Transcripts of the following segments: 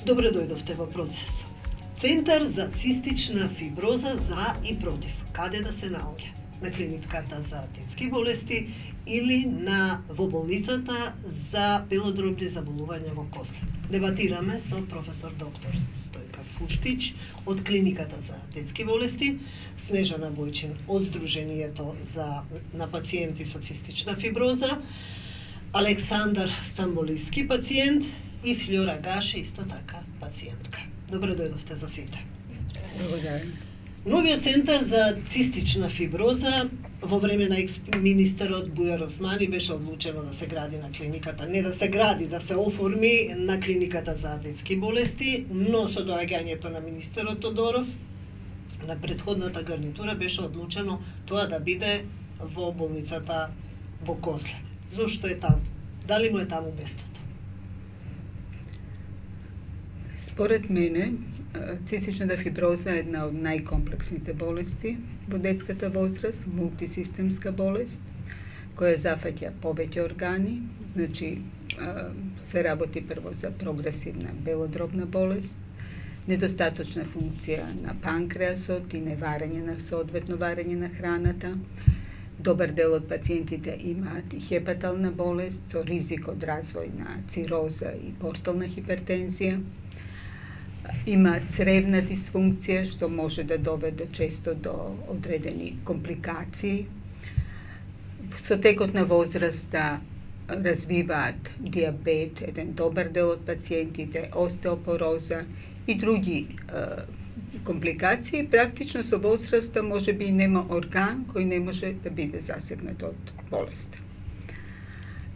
Добре дојдовте во процес. Центар за цистична фиброза за и против. Каде да се наоѓа? На клиниката за детски болести или во болницата за белодробни заболувања во косле. Дебатираме со професор доктор Стојка Фуштич од клиниката за детски болести, Снежана Војчин од Сдруженијето на пациенти со цистична фиброза, Александар Стамболиски пациент и Флора Гаши исто така пациентка. Добре дојдовте за сите. Благодарам. Новиот центар за цистична фиброза во време на екс-министерот Бујар Османи беше одлучено да се гради на клиниката, не да се гради, да се оформи на клиниката за детски болести, но со доаѓањето на министерот Тодоров на претходната гарнитура беше одлучено тоа да биде во болницата во Козле. Зошто е таму? Дали му е таму местото? Според мене, цистичната фиброза е една од најкомплексните болести во детската возраст, мултисистемска болест, која зафаќа повеќе органи, значи се работи прво за прогресивна белодробна болест, недостаточна функција на панкреасот и неварење на соодветно варење на храната. Добар дел од пациентите имаат и хепатална болест со ризик од развој на цироза и портална хипертензија. Има цревна дисфункција што може да доведе често до одредени компликации. Со текот на возраста развиваат диабет, еден добар дел од пациентите, остеопороза и други компликации. Практично со возраста може би нема орган кој не може да биде засегнат од болеста.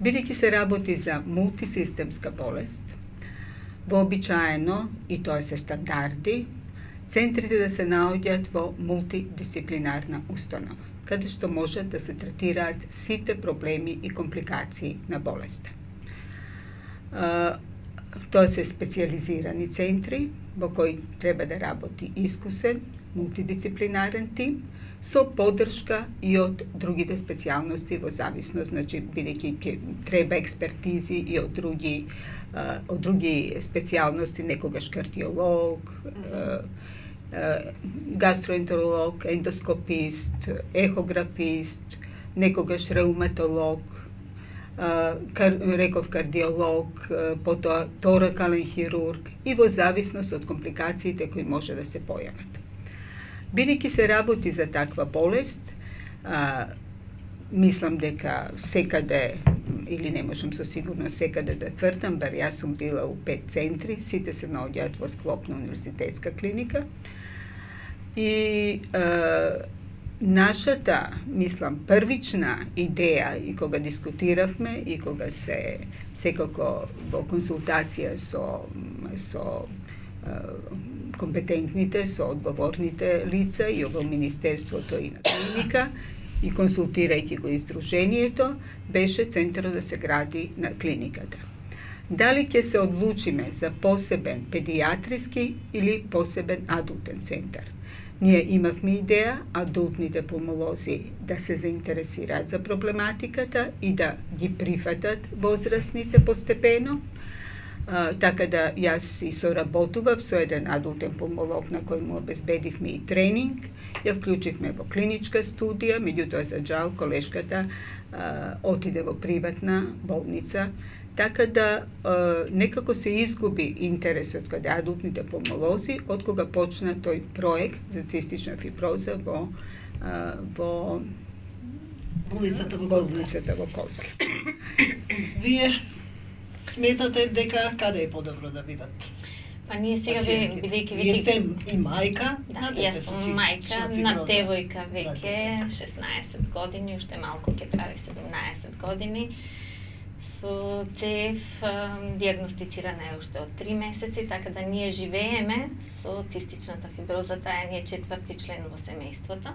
Бидејќи се работи за мултисистемска болест, вообичаено, и тоа се стандарди, центрите да се наоѓаат во мултидисциплинарна установа, каде што можат да се третираат сите проблеми и компликации на болеста. Тоа се специализирани центри во кои треба да работи искусен, мултидисциплинарен тим, со поддршка и од другите специјалности во зависност, значи бидејќи треба експертизи и од други специјалности, некогаш кардиолог, гастроентеролог, ендоскопист, ехографист, некогаш реуматолог, реков кардиолог, потоа торакален хирург и во зависност од компликациите кои може да се појават. Бидејќи се работи за таква болест, мислам дека секаде, или не можам со сигурност секаде да тврдам, бар јас сум била у 5 центри, сите се наоѓаат во склоп на универзитетска клиника. И нашата, мислам, првична идеја и кога дискутиравме и кога секако во консултација со компетентните, со одговорните лица и во Министерството и на клиника и консултирајќи го издруженијето, беше центарот да се гради на клиниката. Дали ќе се одлучиме за посебен педијатриски или посебен адултен центар? Ние имавме идеја адултните пулмолози да се заинтересираат за проблематиката и да ги прифатат возрастните постепено. Така да јас и соработував со еден адултен пулмолог на кој му обезбедивме и тренинг, ја вклучивме во клиничка студија, меѓутоа за жал колешката отиде во приватна болница, така да некако се изгуби интересот каде адултните пулмолози од кога почна тој проект за цистична фиброза во болницата во Козле. Вие сметате дека каде е подобро да бидат? Па ние сега бидејќи вие сте и мајка, јас сум мајка на девојка веќе 16 години, уште малку ќе прави 17 години. Со ЦЕФ диагностицирана е уште од 3 месеци, така да ние живееме со цистичната фиброза, таа е 4-ти член во семејството.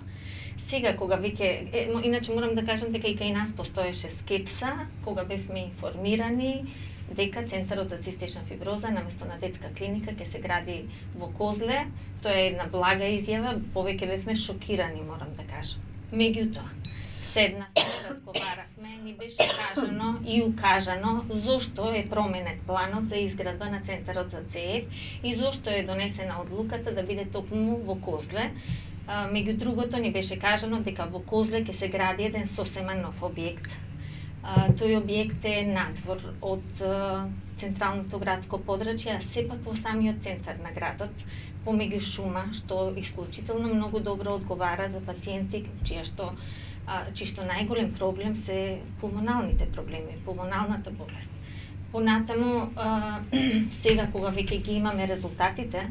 Сега кога веќе, иначе морам да кажам дека и кај нас постоеше скепса, кога бевме информирани дека Центарот за цистична фиброза наместо на детска клиника ќе се гради во Козле. Тоа е една блага изјава, повеќе бевме шокирани, морам да кажам. Меѓутоа, седнавме, разговаравме, ни беше кажано и укажано зошто е променет планот за изградба на центарот за ЦЕФ и зошто е донесена одлуката да биде токму во Козле. Меѓу другото ни беше кажано дека во Козле ќе се гради еден сосема нов објект. Тој објект е надвор од централното градско подрачје, а сепак во самиот центар на градот, помеѓу шума, што исклучително многу добро одговара за пациенти чишто најголем проблем се пулмоналните проблеми, пулмоналната болест. Понатаму, сега кога веќе ги имаме резултатите,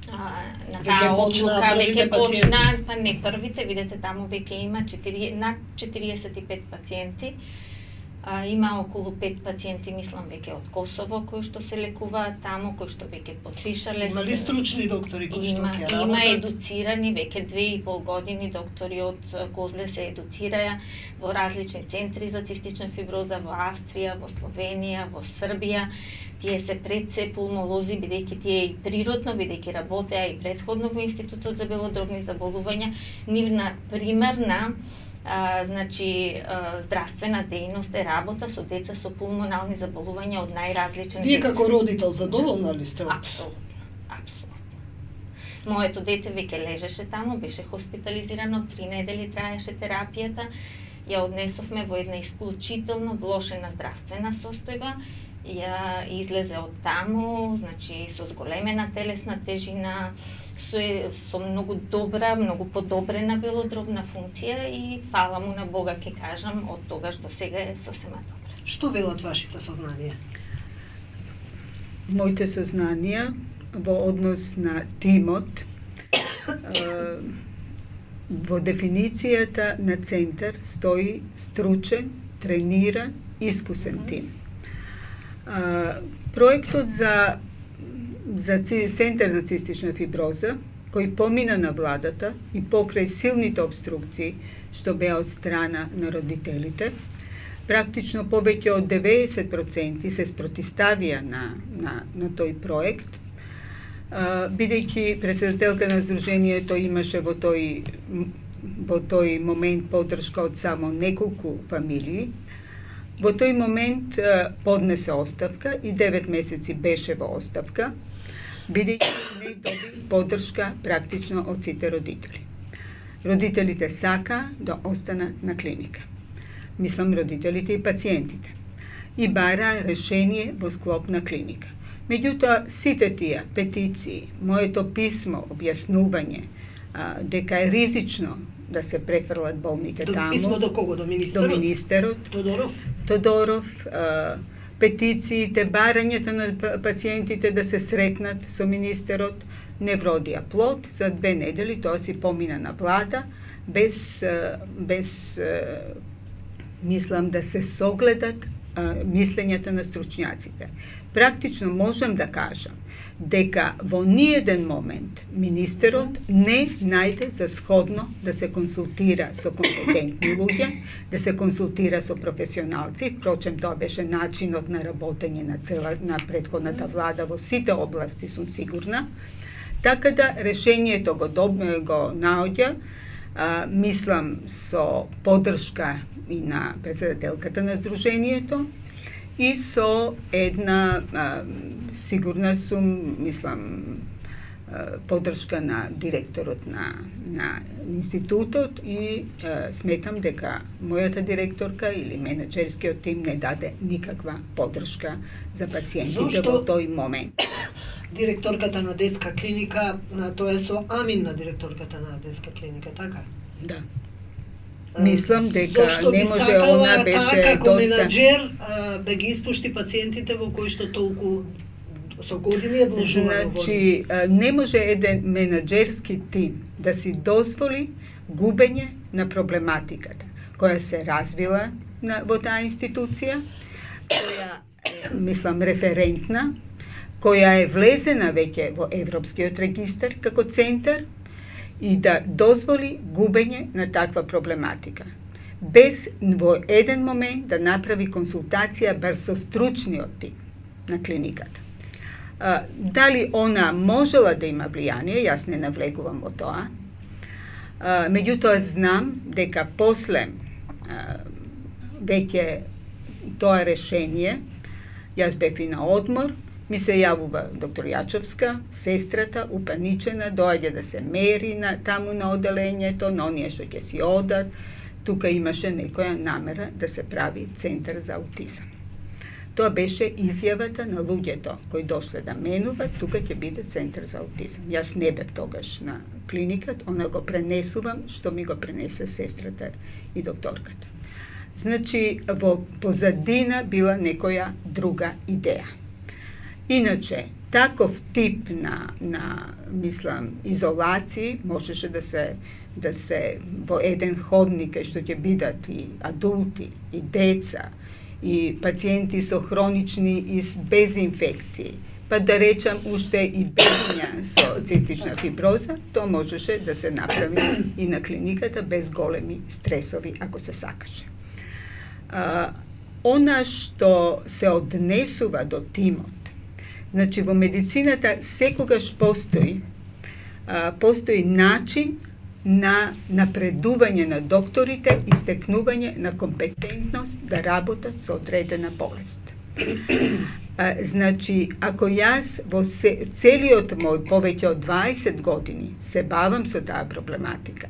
на таа одлука веќе почна, па не првите, видете таму веќе има над 45 пациенти. Има околу 5 пациенти, мислам, веќе од Косово кои што се лекуваат таму, кои што веќе потпишале. Има ли стручни доктори кои што ќе работат? Има едуцирани, веќе 2,5 години доктори од Козле се едуцираја во различни центри за цистична фиброза во Австрија, во Словенија, во Србија. Тие се пред се пулмолози, бидејќи тие и природно, бидејќи работеа и претходно во Институтот за белодробни заболувања, нивна примерна здравствена дејност е работа со деца со пулмонални заболувања од најразлични. Вие како родител задоволна ли сте? Апсолутно. Моето дете веќе лежеше таму, беше хоспитализирано, 3 недели траеше терапијата, ја однесовме во една исклучително влошена здравствена состојба, ја излезе од таму, со зголемена телесна тежина, со многу добра, многу подобрена белодробна функција и фала му на Бога, ќе кажам, од тогаш до сега е сосема добра. Што велат вашите сознанија? Моите сознанија во однос на тимот, во дефиницијата на центар стои стручен, трениран, искусен тим. Проектот за Центар за цистична фиброза, кој помина на владата и покрај силните обструкции што беа од страна на родителите, практично повеќе од 90% се спротиставија на тој проект, бидејќи председателка на Сдруженијето имаше во тој момент поддршка од само неколку фамилии. Во тој момент поднесе оставка и 9 месеци беше во оставка, бидејќи не доби поддршка практично од сите родители. Родителите сака да останат на клиника. Мислам родителите и пациентите. И бара решение во склоп на клиника. Меѓутоа, сите тие петиции, моето писмо, објаснување дека е ризично да се префрлат болните таму. Писмо до кого? До министерот? До министерот. Тодоров, петициите, барањето на пациентите да се сретнат со министерот не вродија плод. За 2 недели тоа си помина на влада, без мислам да се согледат мислењата на стручњаците. Практично можам да кажам дека во ниеден момент министерот не најде за сходно да се консултира со компетентни луѓе, да се консултира со професионалци. Впрочем, тоа беше начинот на работење на претходната влада во сите области, сум сигурна. Така да решението го наоѓа, мислам со поддршка и на председателката на Сдруженијето и со една, сигурна сум, мислам, поддршка на директорот на институтот и сметам дека мојата директорка или менеджерскиот тим не даде никаква поддршка за пациентите во тој момент. Директорката на детска клиника, тоа е со Амин на директорката на детска клиника, така? Да. Мислам дека не може, она беше како доста... менаџер да ги испушти пациентите во кои што толку со години е вложувано. Значи, не може еден менаџерски тим да си дозволи губење на проблематиката која се развила во таа институција, која е, мислам, референтна, која е влезена веќе во Европскиот регистар како центар, и да дозволи губење на таква проблематика. Без во еден момент да направи консултација бар со стручниот тим на клиниката. Дали она можела да има влијание, јас не навлегувам во тоа. Меѓутоа знам дека после веќе тоа решение, јас бев и на одмор, ми се јавува доктор Јачовска, сестрата, упаничена, доаѓа да се мери таму на оделењето, на оние што ќе си одат. Тука имаше некоја намера да се прави центар за аутизам. Тоа беше изјавата на луѓето кои дошле да менуват, тука ќе биде центар за аутизам. Јас не бев тогаш на клиникат, она го пренесувам што ми го пренесе сестрата и докторката. Значи, во позадина била некоја друга идеја. Иначе, таков тип на мислам, изолација можеше да се во еден ходник што ќе бидат и адулти, и деца, и пациенти со хронични и без инфекции, па да речам уште и бебиња со цистична фиброза, тоа можеше да се направи и на клиниката без големи стресови, ако се сакаше. Она што се однесува до тимот, значи во медицината секогаш постои начин на напредување на докторите и стекнување на компетентност да работат со одредена болест. Значи, ако јас во целиот мој повеќе од 20 години се бавам со таа проблематика,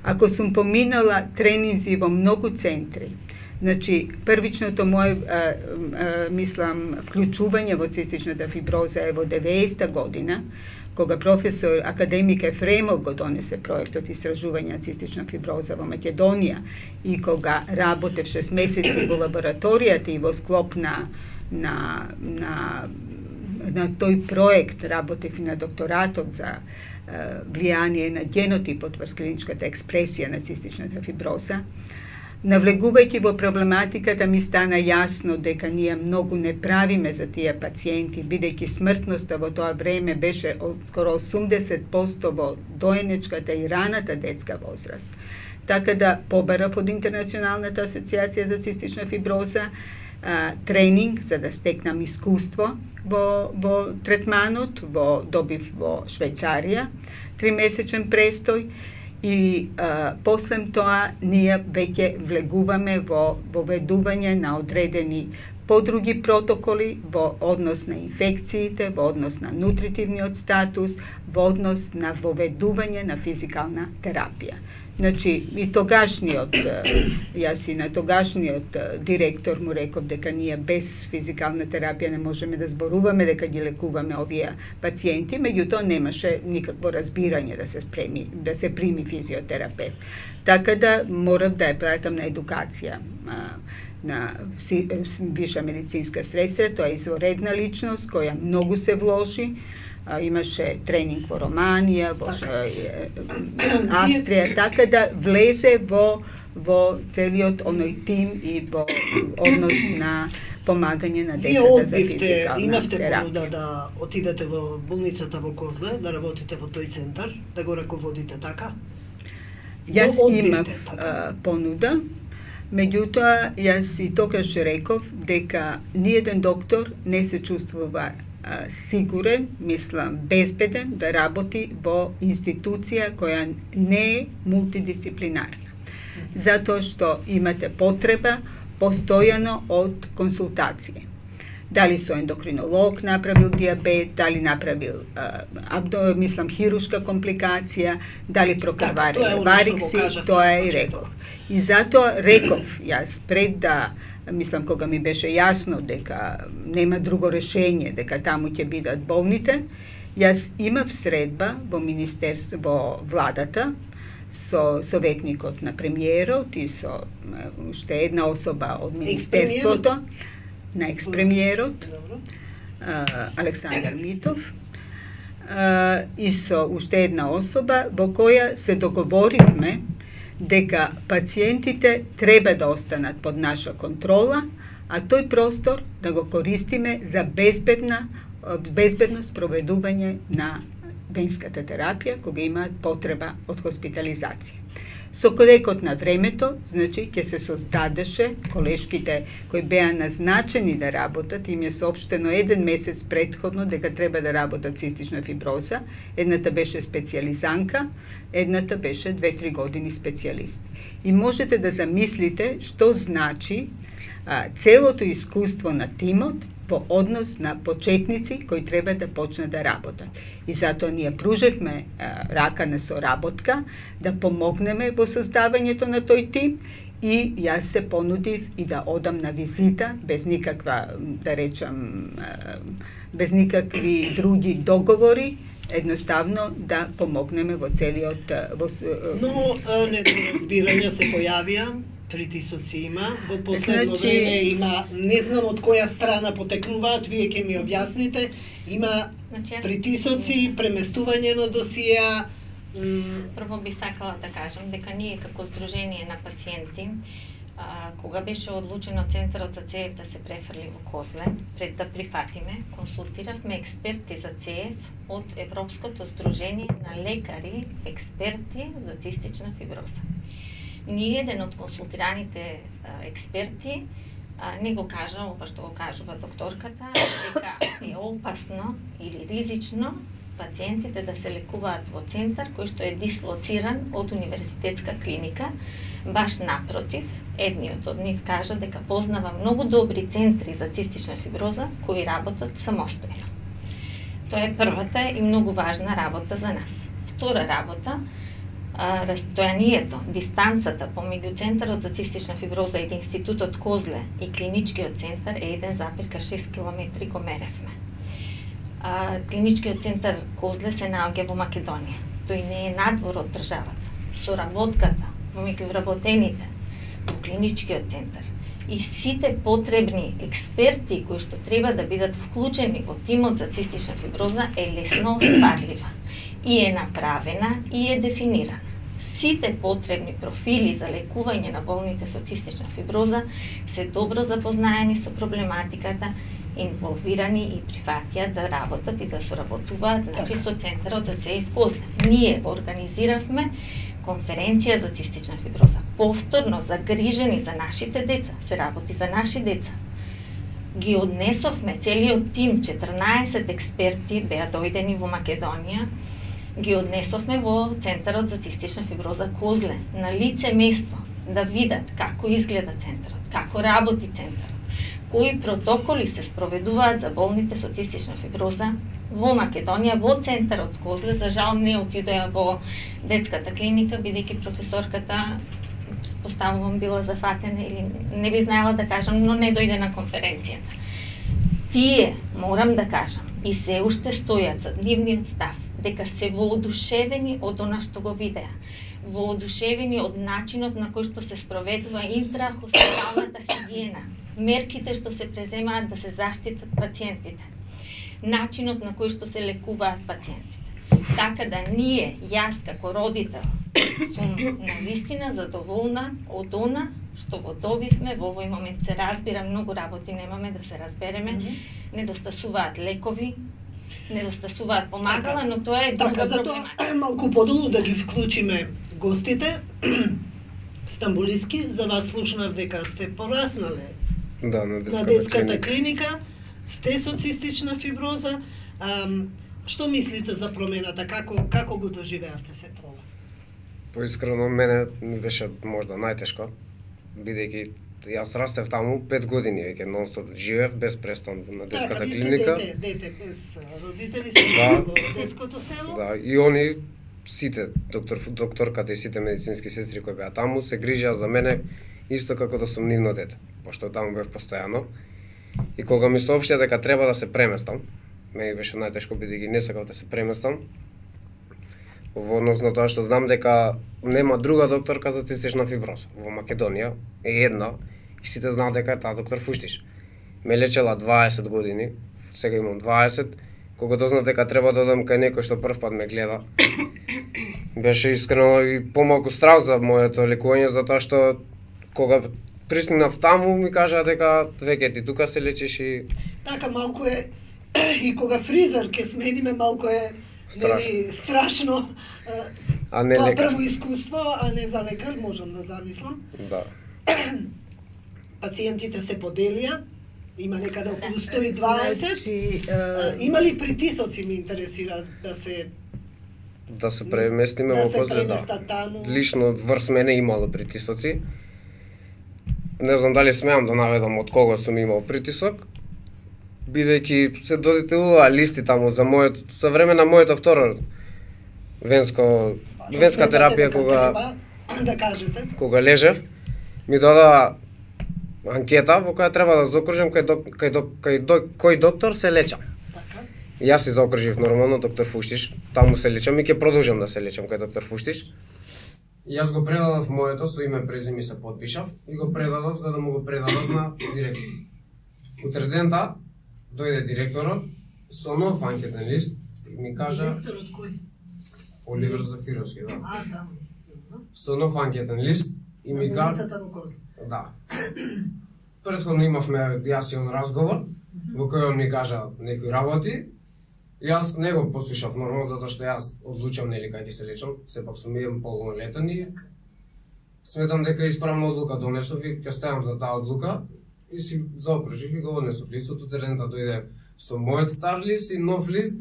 ако сум поминала тренинзи во многу центри, значи, првичното моје, мислам, вклучување во цистичната фиброза е во 90-та година, кога професор академик Ефремов го донесе проектот истражување на цистична фиброза во Македонија и кога работев 6 месеци во лабораторијата и во склоп на тој проект работев и на докторатот за влијание на генотипот врз клиничката експресија на цистичната фиброза. Навлегувајќи во проблематиката ми стана јасно дека ние многу не правиме за тие пациенти, бидејќи смртноста во тоа време беше скоро 80% во доенечката и раната детска возраст. Така да побарав од Интернационалната асоциација за цистична фиброза тренинг за да стекнам искуство во третманот, добив во Швајцарија, 3-месечен престој. И послем тоа ние веќе влегуваме во воведување на одредени подруги протоколи во однос на инфекциите, во однос на нутритивниот статус, во однос на воведување на физикална терапија. Значи, и тогашниот, јас и на тогашниот директор му реков дека ние без физикална терапија не можеме да зборуваме дека ги лекуваме овие пациенти, меѓутоа немаше никакво разбирање да се прими физиотерапевт. Така да морав да ја пратам на едукација на виша медицинска сестра, тоа е изворедна личност која многу се вложи. Имаше тренинг во Романија, во Австрија, така да влезе во целиот оној тим и во однос на помагање на децата за физикална имавте терапија. понуда да отидете во болницата во Козле, да работите во тој центар, да го раководите така? Јас имав понуда, меѓутоа јас и тогаш реков дека ниеден доктор не се чувствува сигурен, мислам, безбеден да работи во институција која не е мултидисциплинарна. Затоа што имате потреба постојано од консултации. Дали со ендокринолог направил диабет, дали направил хирушка компликација, дали прокрварил варикси, тоа е и реков. И затоа реков јас пред да кога ми беше јасно дека нема друго решение, дека таму ќе бидат болните, јас имав средба во министерство, во владата, со советникот на премиерот и со уште една особа од министерството, на екс-премиерот, Александар Митов, и со уште една особа во која се договоривме дека пациентите треба да останат под наша контрола, а тој простор да го користиме за безбедно спроведување на венската терапија кога имаат потреба од хоспитализација. Со текот на времето, значи, ќе се создадеше колешките кои беа назначени да работат, им е соопштено 1 месец претходно дека треба да работат цистична фиброза. Едната беше специјализанка, едната беше 2-3 години специјалист. И можете да замислите што значи целото искуство на тимот по однос на почетници кои треба да почнат да работат. И затоа ние пружевме рака на соработка да помогнеме во создавањето на тој тим и јас се понудив и да одам на визита без никаква, да речам, без никакви други договори, едноставно да помогнеме во целиот... Но недоразбирања се појавија, притисоци има, во последно време има, не знам од која страна потекнуваат, вие ќе ми објасните, има притисоци, преместување на досија. Прво би сакала да кажам дека ние како Сдружение на пациенти, кога беше одлучено Центарот за ЦЕЕФ да се префрли во Козле, пред да прифатиме, консултиравме експерти за ЦЕЕФ од Европското Сдружение на лекари, експерти за цистична фиброза. Ние, еден од консултираните експерти, не го кажа ова што го кажува докторката, дека е опасно или ризично пациентите да се лекуваат во центар кој што е дислоциран од универзитетска клиника. Баш напротив, едниот од нив кажа дека познава многу добри центри за цистична фиброза кои работат самостојно. Тоа е првата и многу важна работа за нас. Втора работа, растојанието, дистанцата помеѓу Центарот за цистична фиброза и Институтот Козле и клиничкиот центар е 1,6 км го меревме. Клиничкиот центар Козле се наоѓа во Македонија. Тој не е надвор од државата. Соработката помеѓу вработените во клиничкиот центар и сите потребни експерти кои што треба да бидат вклучени во тимот за цистична фиброза е лесно остварлива и е направена и е дефинирана. Сите потребни профили за лекување на болните со цистична фиброза се добро запознаени со проблематиката, инволвирани и прифатија да работат и да соработуваат, значи со Центарот за ЦЕЕФ Козле. Ние организиравме конференција за цистична фиброза. Повторно загрижени за нашите деца, се работи за наши деца. Ги однесовме целиот тим, 14 експерти беа дојдени во Македонија, ги однесовме во Центарот за цистична фиброза Козле, на лице место, да видат како изгледа центарот, како работи центарот, кои протоколи се спроведуваат за болните со цистична фиброза во Македонија, во Центарот Козле. За жал не отидоа во детската клиника, бидејќи професорката, предпоставувам, била зафатена или не би знаела да кажам, но не дојде на конференцијата. Тие, морам да кажам, и се уште стојат за нивниот став, дека се воодушевени од она што го видеа, воодушевени од начинот на кој што се спроведува интрахоспиталната хигиена, мерките што се преземаат да се заштитат пациентите, начинот на кој што се лекуваат пациентите. Така да ние, јас како родител, сум навистина задоволна од она што го добивме во овој момент. Се разбира, многу работи немаме да се разбереме, недостасуваат лекови, недостасуваат помагала, но тоа е друга проблематика. Затоа малку подолу да ги вклучиме гостите. Стамбулиски, за вас слушнав дека сте пораснале на детската клиника, сте со цистична фиброза. Што мислите за промената? Како го доживеавте се тоа? Поискрено, мене ми беше можда најтешко, бидејќи јас растев таму 5 години, веќе нонстоп живеев без престан на детската клиника. Дете без родители се во детското село. Да, и они сите, докторката и сите медицински сестри кои беа таму се грижеа за мене исто како да сум нивно дете, пошто таму бев постојано. И кога ми соопштија дека треба да се преместам, мене беше најтешко бидејќи не сакав да се преместам. Во однос на тоа што знам дека нема друга докторка за цистична фиброза во Македонија, е една и сите знаат дека е таа доктор Фуштиш. Ме лечела 20 години, сега имам 20, кога дознав дека треба да одам кај некој што прв пат ме гледа. Беше искрено и помалку страв за моето лекување, затоа што кога пристигнав таму ми кажаа дека веќе ти тука се лечиш и така малку е и кога фризер ќе смениме малку е страшно. а не Тоа лекар. прво искуство, а не за лекар, можам да замислам. Да. Пациентите се поделија, има некаде околу 120. Значи, Има ли притисоци, ме интересира, Да се преместиме да во се Козле, да. преместат таму? Лично врз мене имало притисоци. Не знам дали смеам да наведам од кого сум имал притисок, бидејќи се додетелува листи таму за моето, за време на моето второ венска терапија, да кажете. кога лежев, ми додава анкета во која треба да заокружам кој доктор се лечам. Така. И јас се заокружив нормално доктор Фуштиш, таму се лечам и ќе продолжам да се лечам кај доктор Фуштиш. И јас го предадов моето со име презиме се подпишав и го предадов за да му го предадов на директор. Утредента дојде директорот со нов анкетен лист и ми кажа Директорот кој? Оливер Зафировски, да. Да. Со нов анкетен лист и ми кажа Болницата во Козле. да. Претходно имавме јас и он разговор во кој он ми кажа некои работи. Јас не го послушав нормално затоа што јас одлучам нели кај ќе се лечам, сепак сум еден полнолетен и сметам дека исправна одлука донесов и ќе стојам за таа одлука и си заокружив и го однесов листот. Утредента дојде со мојот стар лист и нов лист.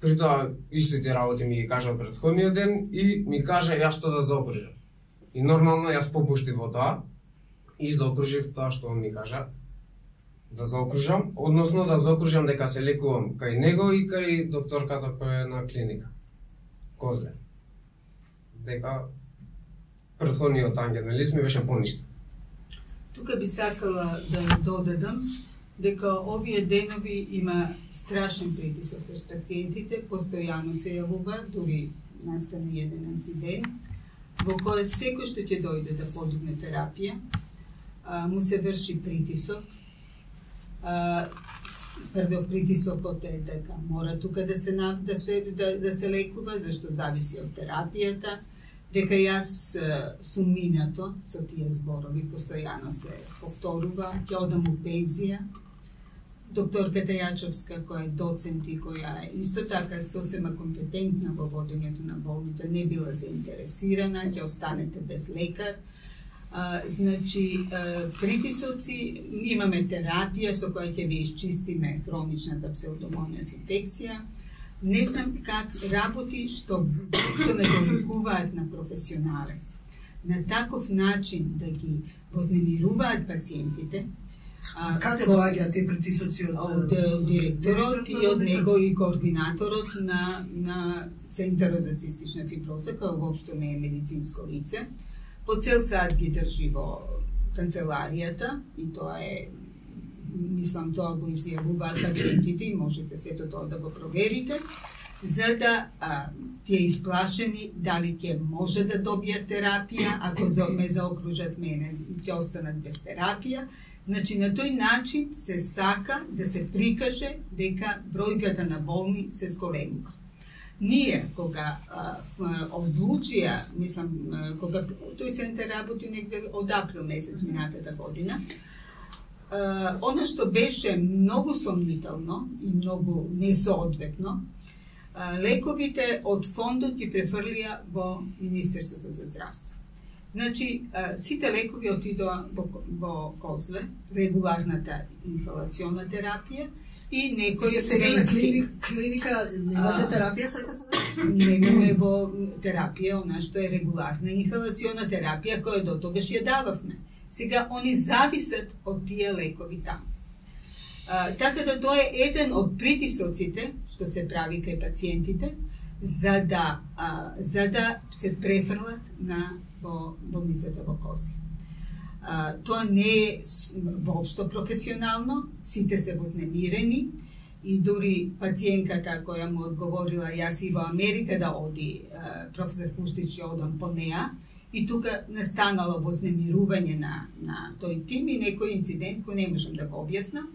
При тоа истите работи ми ги кажа од претходниот ден и ми кажа јас што да заокружам. И нормално јас попуштив во тоа и заокружив тоа што он ми кажа да заокружам, односно да заокружам дека се лекувам кај него и кај докторката која е на клиника Козле. Дека претходниот анкетен лист ми беше поништа. Тука би сакала да додадам дека овие денови има страшен притисок врз пациентите, постојано се јавува, дури настане еден инцидент, во кој секој што ќе дојде да подигне терапија, му се врши притисок. Прво притисокот е дека мора тука да се лекува, зашто зависи од терапијата, дека јас сум минато со тие зборови, постојано се повторува, ќе одам у пензија. Докторката Јачовска, која е доцент и која е исто така сосема компетентна во водењето на болница, не била заинтересирана, ќе останете без лекар. Значи, притисоци, имаме терапија со која ќе ви исчистиме хроничната псевдомонас инфекција. Не знам как работи што не го лекуваат на професионалец. На таков начин да ги вознемируваат пациентите. Каде доаѓаат тие притисоци од директорот и од него и координаторот на Центарот за цистична фиброза, кој воопшто не е медицинско лице. По цел сад ги држи во канцеларијата и тоа е, мислам, тоа го изјавуваат пациентите и можете сето тоа да го проверите, за да тие исплашени дали ќе може да добијат терапија, ако ме заокружат мене, ќе останат без терапија. Значи, на тој начин се сака да се прикаже дека бројката на болни се зголемува. Ние, кога одлучија, мислам, кога тој центар работи негде од април месец минатата година, она што беше многу сомнително и многу несоодветно, лековите од фондот ги префрлија во Министерството за здравство. Значи, сите лекови отидоа во Козле, регуларната инхалационна терапија и некои венски. Клиника немате терапија сакате? Немаме во терапија, она што е регуларна инхалационна терапија, која до тогаш ја дававме. Сега, они зависат од тие лекови таму. Така да тоа е еден од притисоците што се прави кај пациентите, за да се префрлат во болницата во Козле. Тоа не е воопшто професионално, сите се вознемирени и дури пациенката која му одговорила јас и во Америка да оди, професор Пуштич ја одам по неа, и тука настанало вознемирување на тој тим и некој инцидент кој не можам да го објаснам.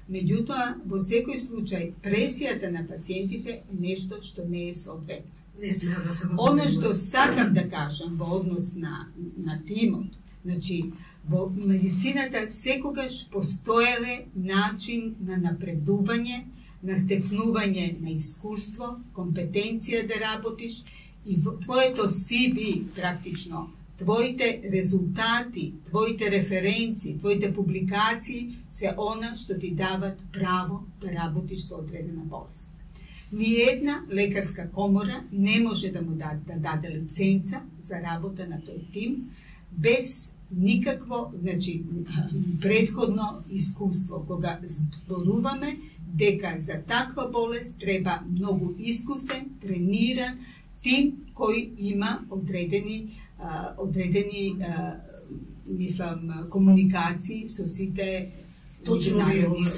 Меѓутоа, во секој случај, пресијата на пациентите е нешто што не е соодветно. Не смеа да се Оно што сакам да кажам во однос на тимот, значи, во медицината секогаш постоеле начин на напредување, на стекнување на искуство, компетенција да работиш И твоето CV практично, твоите резултати, твоите референции, твоите публикации се она што ти дават право да работиш со одредена болест. Ниедна лекарска комора не може да му даде лиценца за работа на тој тим без никакво, значи, предходно искуство. Кога зборуваме дека за таква болест треба многу искусен, трениран тим кој има одредени мислам комуникации со сите точно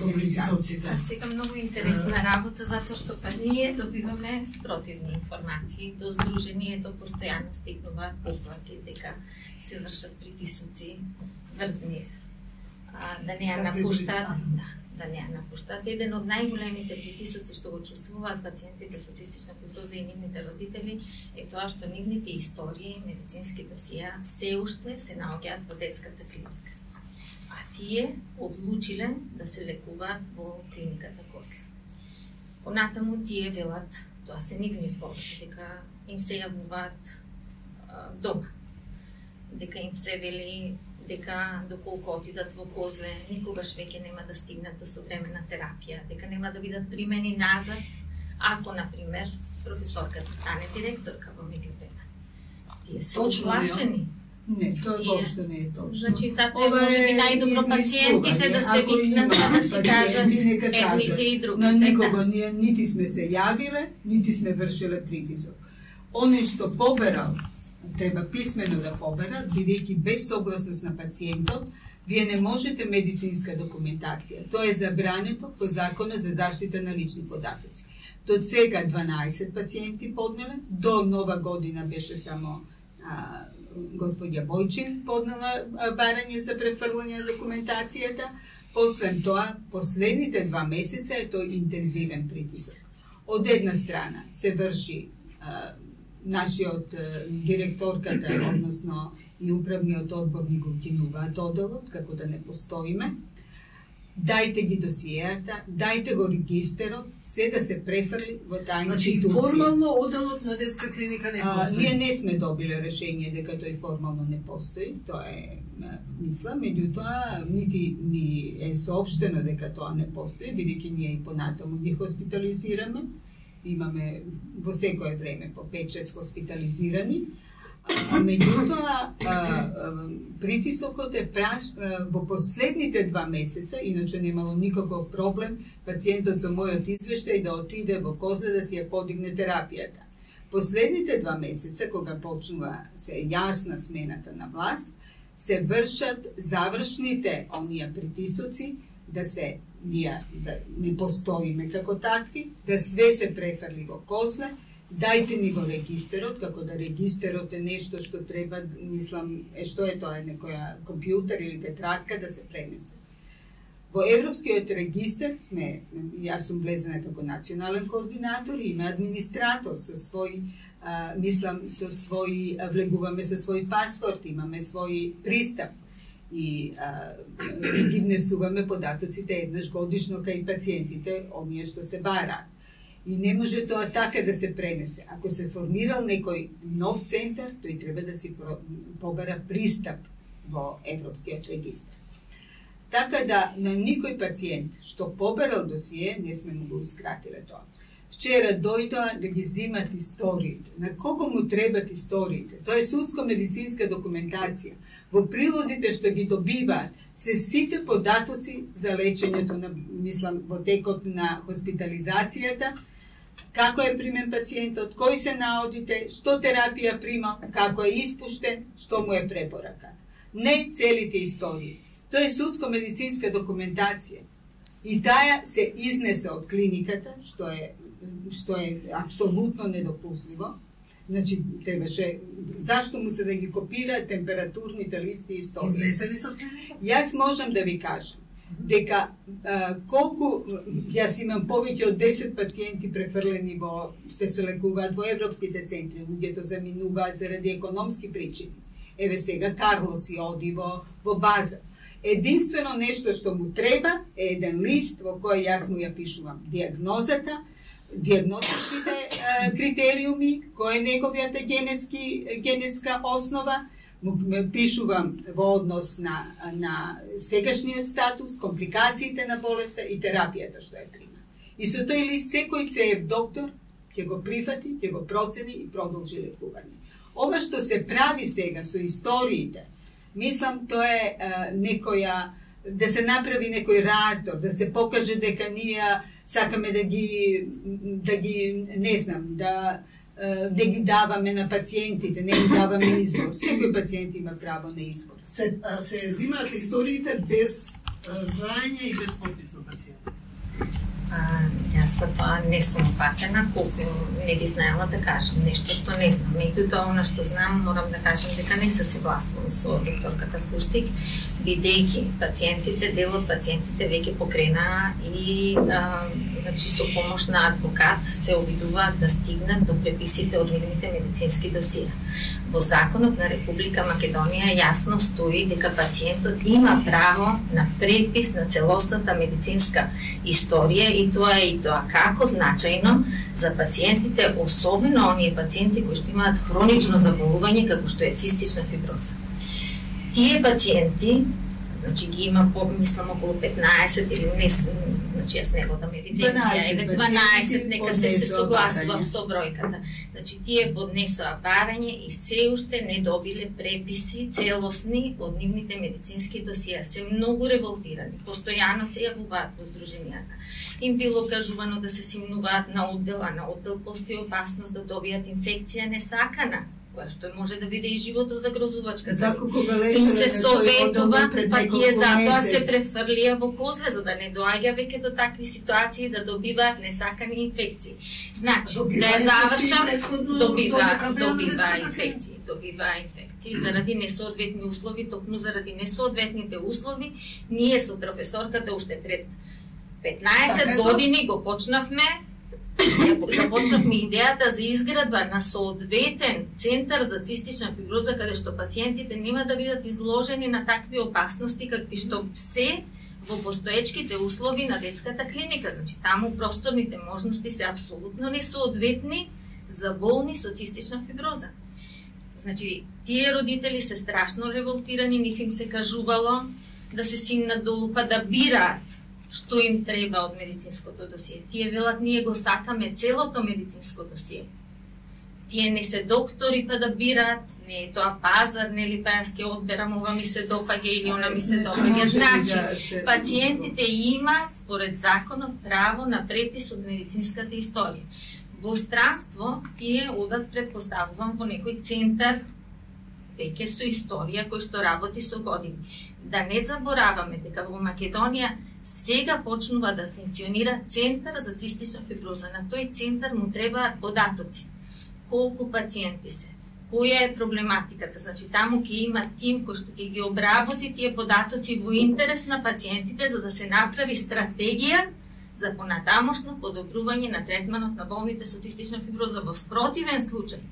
организациите. А сега многу интересна работа, затоа што па ние добиваме спротивни информации. До Сдруженијето постојано стигнуваат поплаки дека се вршат притисоци врз нив. Да не ја напуштат, да не ја напуштат. Еден од најголемите притисоци што го чувствуваат пациентите со цистична фиброза и нивните родители е тоа што нивните истории, медицински досија се уште се наоѓаат во детската клиника. А тие одлучиле да се лекуваат во клиниката Козле. Понатаму тие велат, тоа се нивни зборови, дека им се јавуваат дома, дека им се вели дека доколку отидат во Козле, никогаш веќе нема да стигнат до современа терапија, дека нема да бидат примени назад, ако, например, професорката стане директорка во меѓувреме. Тие се уплашени. Не, тоа воопшто не е точно. Значи, затоа може би најдобро пациентите да се викнат, да се кажат едните и другите. На никого ние нити сме се јавиле, нити сме вршиле притисок. Оне што поберал, треба писмено да поберат, бидејќи без согласност на пациентот, вие не можете медицинска документација. Тоа е забрането по Законот за заштита на лични податоци. До сега 12 пациенти поднеле, до нова година беше само господја Бојчин поднела барање за префрлање на документацијата. После тоа, последните 2 месеца е тој интензивен притисок. Од една страна се врши нашиот директорката, односно и управниот одбор ни го утинуваат одделот, како да не постоиме. Дајте ги досиеата, дајте го регистерот, се да се префрли во таа институција. Значи, формално одделот на детска клиника не постои? Ние не сме добиле решение дека тој формално не постои, тоа е мисла, меѓутоа нити ни е соопштено дека тоа не постои, бидејќи ние и понатаму ги хоспитализираме, имаме во секое време по 5-6 хоспитализирани. Меѓутоа, притисокот е во последните 2 месеца, иначе немало никаков проблем пациентот со мојот извештај да отиде во Козле да си ја подигне терапијата. Последните 2 месеца, кога почнува се јасна смената на власт, се вршат завршните оние притисоци да не постоиме како такви, да све се префрли во Козле. Дајте ни го регистерот, како да регистерот е нешто што треба, мислам, што е тоа, некоја компјутер или тетрадка да се пренесе. Во Европскиот регистер јас сум влезена како национален координатор, има администратор со свој, влегуваме со свој паспорт, имаме свој пристап и ги внесуваме податоците еднаш годишно кај пациентите, оние што се бараат. И не може тоа така да се пренесе. Ако се формирал некој нов центар, тој треба да си побара пристап во Европскиот регистар. Така да на никој пациент што побарал досие, не сме му гоускратиле тоа. Вчера дојдоа да ги зимат историите. На кого му требат историите? Тоа е судско-медицинска документација. Во прилозите што ги добиваат се сите податоци за лечењето на, мислам, во текот на хоспитализацијата, како е примен пациентот, кои се наодите, што терапија примал, како е испуштен, што му е препорака. Не целите истории. Тоа е судско-медицинска документација. И таа се изнесе од клиниката, што е апсолутно недопустливо. Значи, требаше, зашто му се да ги копира температурните листи и истории. Изнесени со клиника? Јас можам да ви кажам дека јас имам повеќе од 10 пациенти префрлени што се лекуваат во европските центри, луѓето заминуваат заради економски причини. Еве сега Карлос и оди во база. Единствено нешто што му треба е еден лист во кој јас му ја пишувам диагнозата, дијагностичните критериуми, кој е неговијата генетска основа, му пишувам во однос на сегашниот статус, компликациите на болеста и терапијата што е прима. И со тој лист секој цеев доктор ќе го прифати, ќе го процени и продолжи лекување. Ова што се прави сега со историите, мислам тоа е да се направи некој раздор, да се покаже дека ние сакаме да ги не знам, да ги даваме на пациентите, не ги даваме избор. Секој пациент има право на избор. Се взимаат ли историите без знаење и без подпис на пациентот? Јас за тоа не сум упатена, колку не би знаела да кажам нешто што не знам. Меѓутоа, она што знам, морам да кажам дека не се согласувам со докторката Фуштик, бидејќи пациентите, дел од пациентите веќе покрена и значи со помош на адвокат се обидуваат да стигнат до преписите од нивните медицински досија. Во законот на Република Македонија јасно стои дека пациентот има право на препис на целосната медицинска историја и тоа е и тоа како значајно за пациентите, особено оние пациенти кои што имаат хронично заболување како што е цистична фиброза. Тие пациенти, значи ги има мислам околу 15 или не, значи јас не водам евиденција, 12, нека се согласувам со бројката. Значи тие поднесоа барање и се уште не добиле преписи целосни од нивните медицински досија. Се многу револтирани, постојано се јавуваат во здруженијата. Им било кажувано да се симнуваат на оддел, а на оддел постои опасност да добијат инфекција несакана, која што може да биде и живото загрозувачка. Им се советува, па тие затоа се префрлија во Козле, за да не доаѓа веќе до такви ситуации да добиваат несакани инфекции. Значи, да ја завршам, добива инфекции заради несоодветни услови, токму заради несоодветните услови, ние со професорката уште пред 15 години го започнавме идејата за изградба на соодветен центар за цистична фиброза, каде што пациентите нема да бидат изложени на такви опасности какви што се во постоечките услови на детската клиника. Значи, таму просторните можности се апсолутно несоодветни за болни со цистична фиброза. Значи, тие родители се страшно револтирани, нив им се кажувало да се симнат долу па да бираат што им треба од медицинското досие. Тие велат, ние го сакаме целото медицинско досие. Тие не се доктори па да бираат, не е тоа пазар, нели, па јас ќе одберам, ова ми се допаѓа или она ми се допаѓа. Значи, пациентите имаат, според законот, право на препис од медицинската историја. Во странство, тие одат, предпоставувам, во некој центар, веќе со историја, кој што работи со години. Да не забораваме дека во Македонија сега почнува да функционира центар за цистична фиброза. На тој центар му требаат податоци. Колку пациенти се, која е проблематиката. Значи, таму ќе има тим кој што ќе ги обработи тие податоци во интерес на пациентите, за да се направи стратегија за понатамошно подобрување на третманот на болните со цистична фиброза. Во спротивен случај,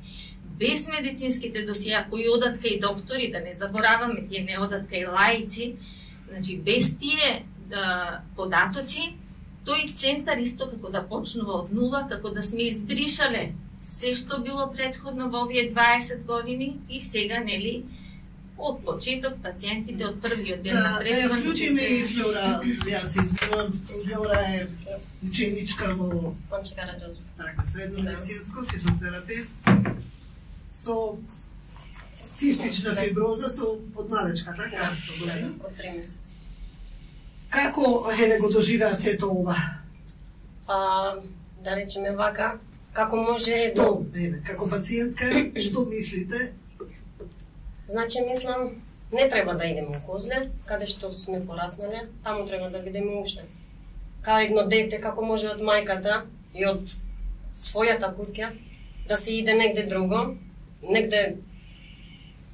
без медицинските досија кои одат кај доктори, да не забораваме, тие не одат кај лаици, значи без тие податоци, тој центар исто како да почнува од нула, како да сме избришале се што било претходно во овие 20 години и сега, нели, од почеток пациентите од првиот ден на третман. Да ја вклучиме и Флора, јас избирам. Флора е ученичка во средно медицинско физиотерапија со цистична фиброза, со подмалечка, така? Од 3 месеци. Како го доживеа сето ова? Да речеме вака, како може... Што, како пациентка, што мислите? Значи, мислам, не треба да идеме у Козле, каде што сме пораснале, таму треба да бидеме уште. Као едно дете, како може од мајката и од својата куќа да се иде негде друго, негде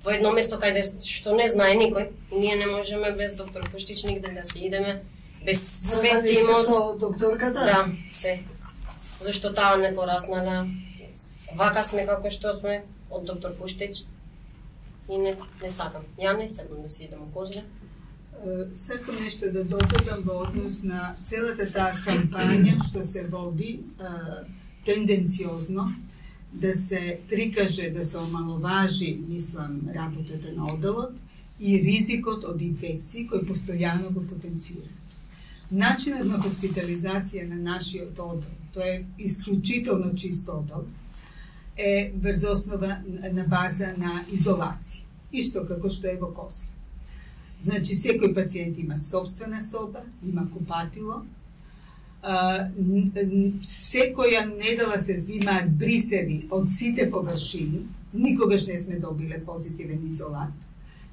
во едно место каде што не знае никој, и ние не можеме без доктор Фуштич нигде да се идеме, без свет имот. Со докторката? Да, се. Зашто таа не пораснала. Вака сме како што сме од доктор Фуштич и не сакам. Ја не сакам да се идем у Козле. сакам нешто да додадам во однос на целата таа кампања што се води тенденциозно да се прикаже, да се омаловажи, мислам, работата на оделот и ризикот од инфекции кој постојано го потенцира. Начинот на хоспитализација на нашиот одел, тоа е исклучително чист одел, е врз основа на база на изолација, исто како што е во Козле. Значи, секој пациент има собствена соба, има купатило, секоја недела се взимаат брисеви од сите површини, никогаш не сме добиле позитивен изолат.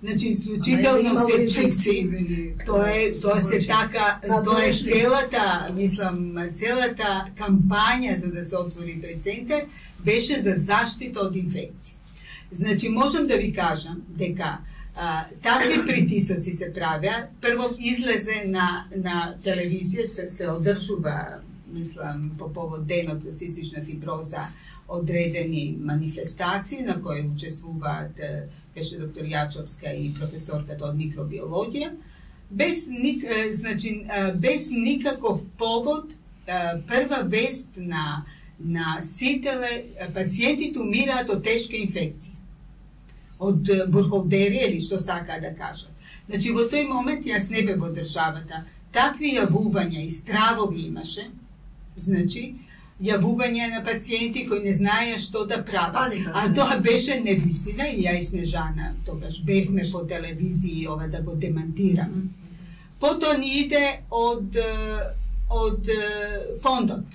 Значи, исклучително се чисти, тоа се така, тоа е целата, мислам, целата кампања за да се отвори тој центар, беше за заштита од инфекции. Значи, можам да ви кажам дека такви притисоци се правеа. Прво излезе на телевизија, се одржува, мислам, по повод денот за цистична фиброза, одредени манифестации на кои учествуваат беше доктор Јачовска и професорката од микробиологија, без никаков повод. Прва вест на сителе, пациентите умираат од тешка инфекција, од бурхолдерија или што сака да кажат. Значи, во тој момент јас не бе во државата. Такви јавувања и стравови имаше, значи, јавување на пациенти кои не знаеја што да прават. А тоа беше невистина и ја и Снежана тогаш бевме по телевизија ова да го демантирам. Потоа ни иде од фондот.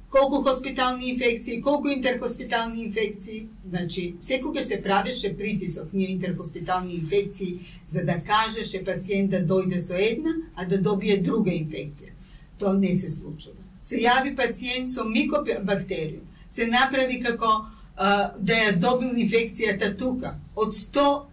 Колку хоспитални инфекции, колку интерхоспитални инфекции. Значи, секогаш се правеше притисок ние интерхоспитални инфекции за да кажеше пациент да дојде со една, а да добие друга инфекција. Тоа не се случува. Се јави пациент со микобактериум, се направи како да ја добил инфекцијата тука. Од 100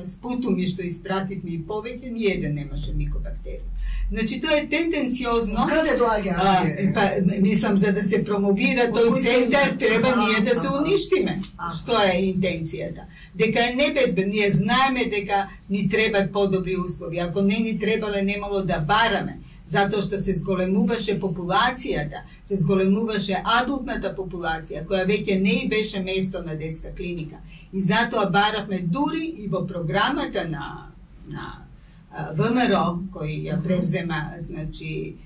спутуми што испративме и повеќе, ни еден немаше микобактериум. Значи, тоа е тенденциозно. Каде доаѓа? Мислам, за да се промовира тој центар, треба ние да се уништиме. Што е интенцијата? Дека е небезбедно. Ние знаеме дека ни требат подобри услови. Ако не ни требале, немало да бараме. Затоа што се зголемуваше популацијата, се зголемуваше адултната популација, која веќе не и беше место на детска клиника. И затоа баравме дури и во програмата на ВМРО, кој ја превзема, значи,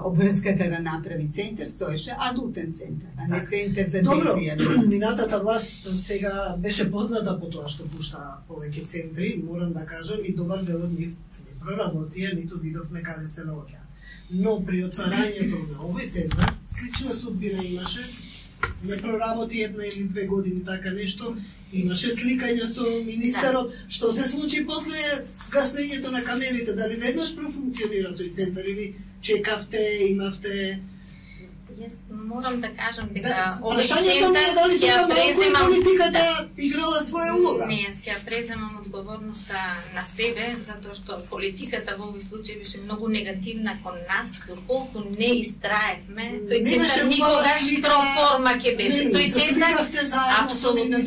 обврската да направи центар, стоеше адултен центар, а не центар за деција. Добро, минатата власт сега беше позната по тоа што пушта повеќе центри, морам да кажам, и добар дел од нив не проработија, ниту видовме каде се наоѓа. Но при отварањето на овој центар, слична судбина имаше, не проработи 1 или 2 години така нешто, имаше сликања со министерот, што се случи после гаснењето на камерите, дали веднаш профункционира тој центар или чекавте, имавте... Јас морам да кажам дека овој центар ќе преземам политиката играла своја улога. Не, јас ќе преземам одговорноста на себе, затоа што политиката во овој случај беше многу негативна кон нас, доколку не истраевме, тој центар никогаш проформа ќе беше. Тој центар апсолутно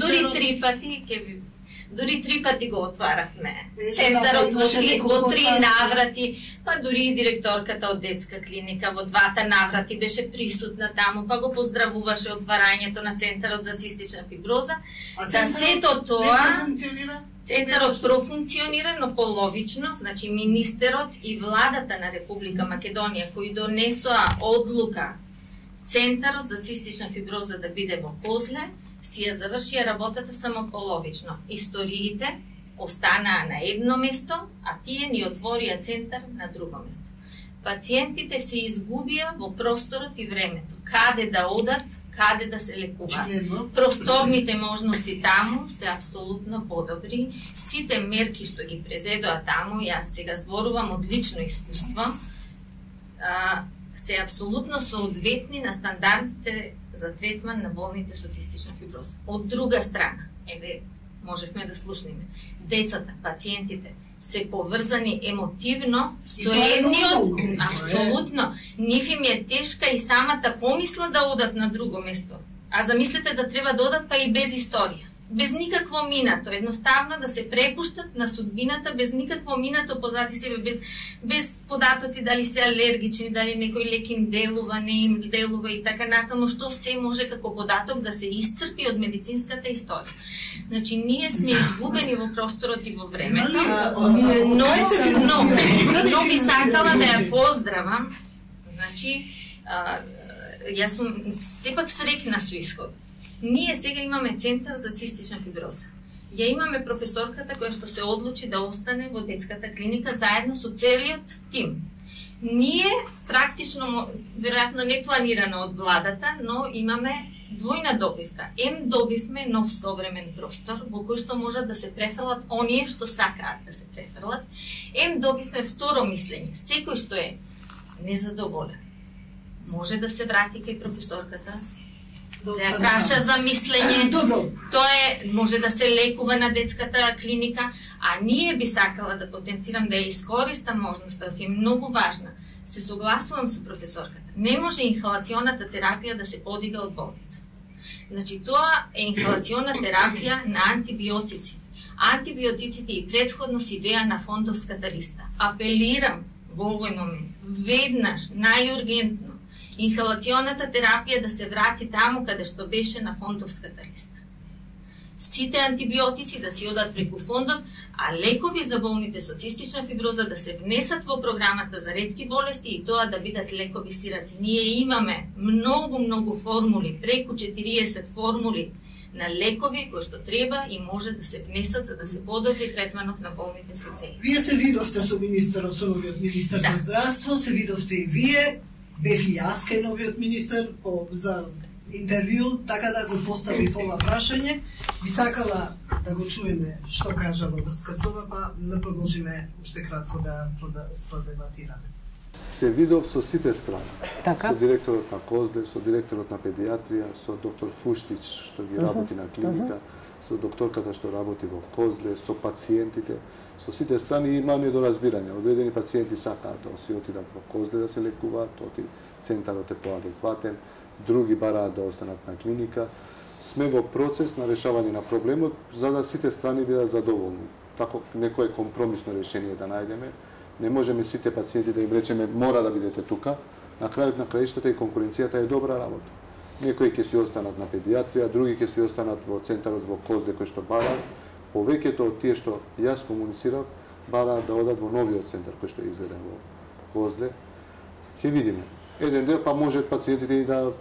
дури 3 пати го отваравме. Центарот во 3 наврати, па дури и директорката од детска клиника во 2 наврати беше присутна таму, па го поздравуваше отварањето на центарот за цистична фиброза. За сето тоа центарот профункционира, но половично, значи министерот и владата на Република Македонија кои донесоа одлука центарот за цистична фиброза да биде во Козле, си ја завршија работата само половично. Историите останаа на едно место, а тие ни отворија центар на друго место. Пациентите се изгубија во просторот и времето. Каде да одат, каде да се лекуваат. Просторните можности таму се апсолутно подобри. Сите мерки што ги презедоа таму, јас сега зборувам од лично искуство, се апсолутно соодветни на стандардите за третман на болните со цистична фиброза. Од друга страна, можевме да слушнеме, децата, пациентите се поврзани емотивно со едниот, апсолутно. Нив им е тешка и самата помисла да одат на друго место. А замислете да треба да одат па и без историја. без никакво минато, едноставно да се препуштат на судбината без никакво минато позади себе, без податоци дали се алергични, дали некој лек им делува, не им делува и така натаму, што се може како податок да се исцрпи од медицинската историја. Значи, ние сме изгубени во просторот и во времето, но би сакала да ја поздравам. Значи, јас сум сепак среќна со исходот. Ние сега имаме центар за цистична фиброза. Ја имаме професорката која што се одлучи да остане во детската клиника заедно со целиот тим. Ние практично, веројатно не планирано од владата, но имаме двојна добивка. Добивме нов современ простор во кој што можат да се префрлат оние што сакаат да се префрлат. Добивме второ мислење. Секој што е незадоволен може да се врати кај професорката, да ја праша за мислење. Тоа може да се лекува на детската клиника, а ние би сакала да потенцирам да ја искористам можноста, тоа е многу важна. Се согласувам со професорката. Не може инхалационата терапија да се подига од болница. Значи, тоа е инхалационна терапија на антибиотици. Антибиотиците и предходно си веа на фондовската листа. Апелирам во овој момент, веднаш, најургентно, инхалационната терапија да се врати таму каде што беше на фондовската листа. Сите антибиотици да си одат преку фондот, а лекови за болните со цистична фиброза да се внесат во програмата за ретки болести и тоа да бидат лекови сираци. Ние имаме многу формули, преку 40 формули на лекови кои што треба и може да се внесат за да се подобри третманот на болните со цели. Вие се видовте со министерот, со новиот министер за здравство, се видовте и вие. Бев и јас кај новиот министер за интервју, така да го поставив ова прашање. Би сакала да го чуеме што кажа во врска со ова, па да продолжиме уште кратко да продебатираме. Се видов со сите страни. Со директорот на Козле, со директорот на педиатрија, со доктор Фуштич што ги работи на клиника, со докторката што работи во Козле, со пациентите. Со сите страни има недоразбирање. Одредени пациенти сакаат да си отидат во Козле да се лекуваат, центарот е поадекватен, други бараат да останат на клиника. Сме во процес на решавање на проблемот за да сите страни бидат задоволни. Тако некое компромисно решение да најдеме. Не можеме сите пациенти да им речеме мора да бидете тука. На крајот на краиштата и конкуренцијата е добра работа. Некои ќе си останат на педиатрија, други ќе си останат во центарот во Козле кој што бараат. Повеќето од тие што јас комуницирав, бараат да одат во новиот центар кој што е изведен во Козле. Ќе видиме. Еден дел па може пациентите и да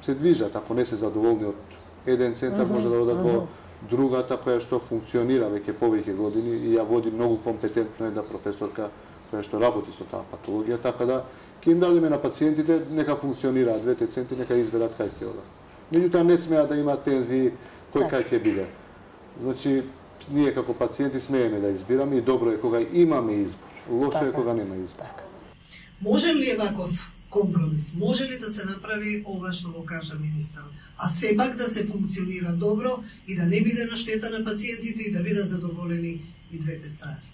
се движат, ако не се задоволни од еден центар, може да одат во другата која што функционира веќе повеќе години и ја води многу компетентно една професорка која што работи со таа патологија, така да ќе им дадеме на пациентите нека функционираат двете центри, нека изберат кај ќе одат. Меѓутоа не смеа да има тензии кој кај ќе биде. Значи, ние како пациенти смееме да избираме и добро е кога имаме избор. Лошо е кога нема избор. Може ли ваков компромис? Може ли да се направи ова што го кажа министерот? А сепак да се функционира добро и да не биде на штета на пациентите и да бидат задоволени и двете страни?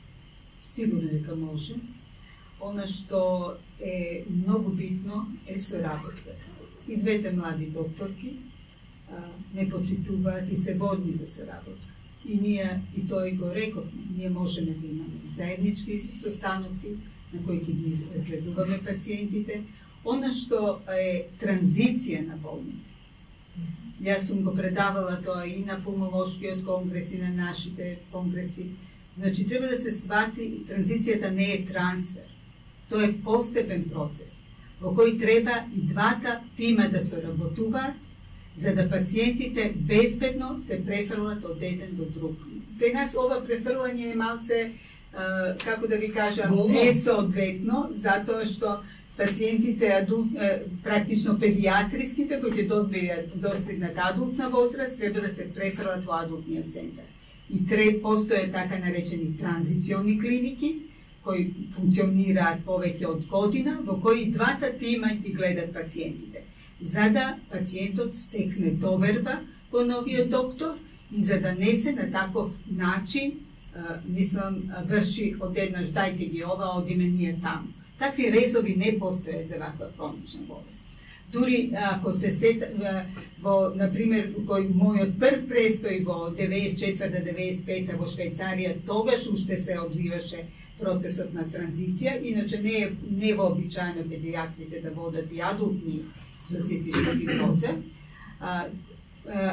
Сигурно дека може. Она што е многу битно е соработката. И двете млади докторки не почитуваат и се борни за соработка. И ние, и тој го рековме, ние можеме да имаме заеднички состаноци на кои ќе ги разгледуваме пациентите. Она што е транзиција на болните. Јас сум го предавала тоа и на пулмолошкиот конгрес и на нашите конгреси. Значи, треба да се свати, транзицијата не е трансфер. Тоа е постепен процес, во кој треба и двата тима да соработуваат, за да пациентите безбедно се префрлат од еден до друг. Кај нас ова префрлање е малце, како да ви кажам, несоодветно, затоа што пациентите, практично педиатриските, кои ќе достигнат адултна возраст, треба да се префрлат во адултниот центар. И постојат така наречени транзициони клиники, кои функционираат повеќе од година, во кои двата тима ги гледат пациентите, за да пациентот стекне доверба во новиот доктор и за да не се на таков начин, мислам, врши одеднаш дајте ги ова, одиме ние таму. Такви резови не постојат за ваква хронична болест. Дури ако се сет во, например, кој мојот прв престој во 94-95 во Швајцарија, тогаш уште се одвиваше процесот на транзиција, иначе не е вообичаено педијатрите да водат и адултни со цистична фиброза.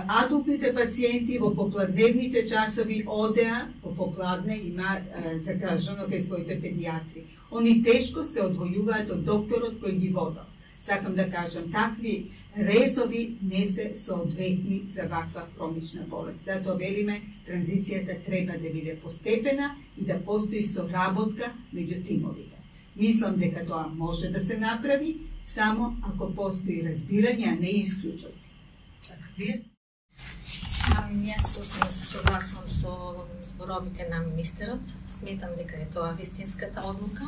Адултните пациенти во попладневните часови одеа, по попладне има закажано кај своите педијатри. Они тешко се одвојуваат од докторот кој ги водел. Сакам да кажам, такви резови не се соодветни за ваква хронична болест. Затоа велиме, транзицијата треба да биде постепена и да постои соработка меѓу тимовите. Мислам дека тоа може да се направи само ако постои разбирање, а не исклучоци. Јас сосема се согласувам со зборовите на министерот. Сметам дека е тоа вистинската одлука.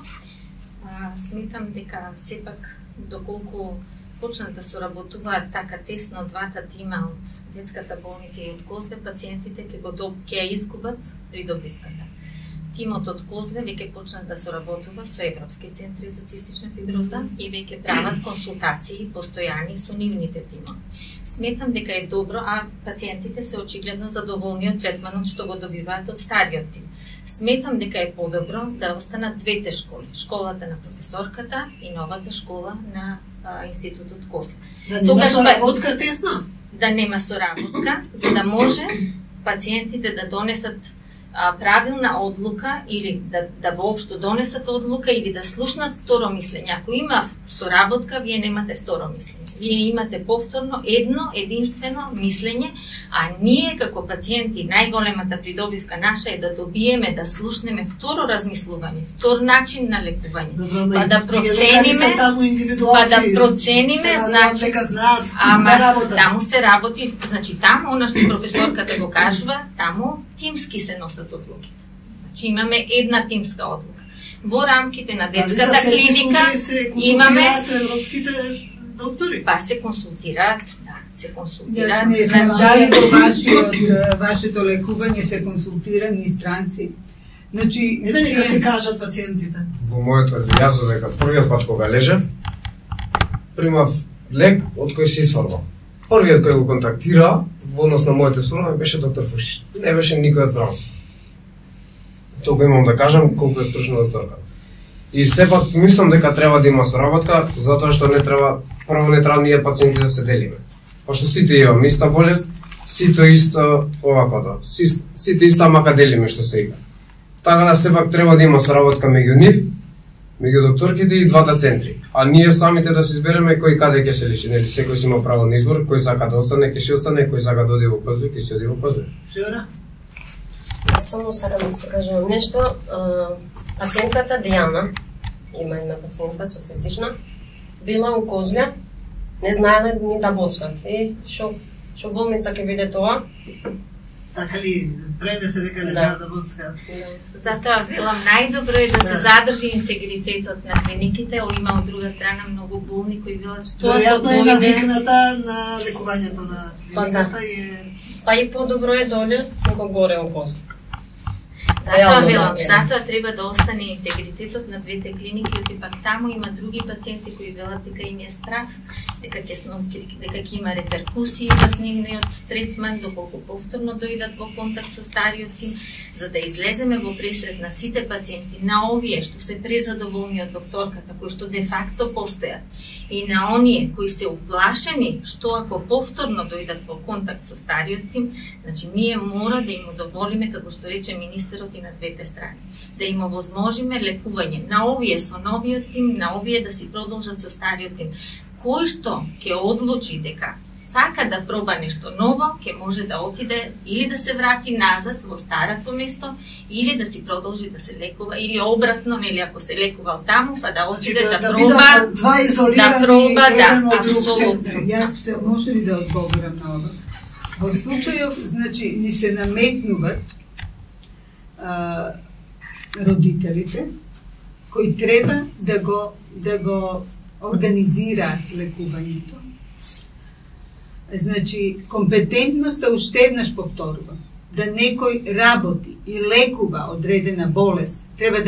Сметам дека сепак доколку почнат да соработуваат така тесно двата тима од детската болница и од Козле, пациентите ќе ја изгубат придобивката. Тимот од Козле веќе почнат да соработува со Европски центри за цистична фиброза и веќе прават консултации постојани со нивните тимови. Сметам дека е добро, а пациентите се очигледно задоволни од третманот што го добиваат од стариот тим. Сметам дека е подобро да останат двете школи, школата на професорката и новата школа на Институтот Козле. Да нема соработка тесна? Да нема соработка, за да може пациентите да донесат правилна одлука или да воопшто донесат одлука или да слушнат второ мислење. Ако има соработка, вие немате второ мислење. Вие имате повторно единствено мислење, а ние како пациенти најголемата придобивка наша е да добиеме, да слушнеме второ размислување, втор начин на лекување. Па да процениме, значи, таму се работи, значи таму, она што професорката го кажува, таму тимски се носат одлуките. Значи имаме една тимска одлука. Во рамките на детската клиника имаме европските доктори. Па се консултираат, се консултираат. Јас не знам дали во вашето лекување се консултирани странци. Значи, нека се кажат пациентите. Во моето јас дека првиот пат кога лежев, примав лек од кој се исфрлав. Првиот кој го контактира во однос на моите сонови беше доктор Фушич. Не беше никој од здравство. Толку имам да кажам колку е стручна докторка. И сепак мислам дека треба да има соработка, затоа што прво не треба ние пациенти да се делиме. Пошто сите имаме иста болест, сите исто овакото, сите иста мака делиме што се ига. Така да сепак треба да има соработка меѓу нив, меѓу докторките и двата центри. А ние самите да се избереме кој каде ќе се лиши, нели секој си има право на избор, кој сака да остане, ќе се остане, кој сака да оди во Козле, ќе се оди во Козле. Фиора? Само сакам да се кажам нешто. Пациентката Дијана, има една пациентка со цистична, била у Козле, не знаела ни да боцкат. И шо болница ќе биде тоа? Така ли, пренесе дека не да боцкат? Затоа велам, најдобро е да се задржи интегритетот на клиниките, има од друга страна многу болни кои велат што веројатно е навикната на лекувањето на клиниката Па и подобро е доле, како горе во Козле. Затоа велам, затоа треба да остане интегритетот на двете клиники, оти пак таму има други пациенти кои велат дека им е страх, дека ќе има реперкусии врз нивниот третман, доколку повторно дојдат во контакт со стариот тим, за да излеземе во пресред на сите пациенти, на овие што се презадоволни од докторката, кои што де факто постојат, и на оние кои се уплашени што ако повторно дојдат во контакт со стариот тим, значи ние мора да им удоволиме, како што рече министерот, и на двете страни. Да им овозможиме лекување на овие со новиот тим, на овие да си продолжат со стариот тим. Кој што ќе одлучи дека сака да проба нешто ново, ќе може да отиде или да се врати назад во старото место, или да си продолжи да се лекува, или обратно, нели ако се лекувал таму, па да отиде да проба, апсолутно. Јас може ли да одговорам на ова? Во случајов, значи, ни се наметнуваат родителите кои треба да го организираат лекувањето. Значи, компетентноста уште еднаш повторува. Да некој работи и лекува одредена болест, треба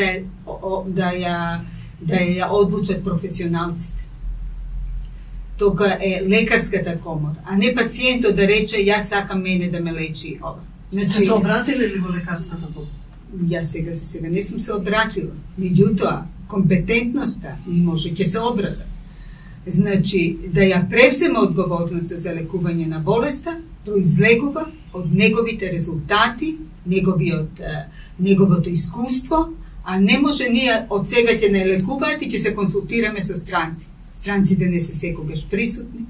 да ја одлучат професионалците. Тога е лекарската комора, а не пациентот да рече јас сакам мене да ме лечи ова. Сте се обратиле ли во лекарската комора? Јас сега не сум се обратила. Меѓутоа, компетентноста не може ќе се обрата. Значи, да ја превзема одговорноста за лекување на болеста, произлегува од неговите резултати, неговото искуство, а не може ние од сега ќе не лекуваат и ќе се консултираме со странци. Странците не се секогаш присутни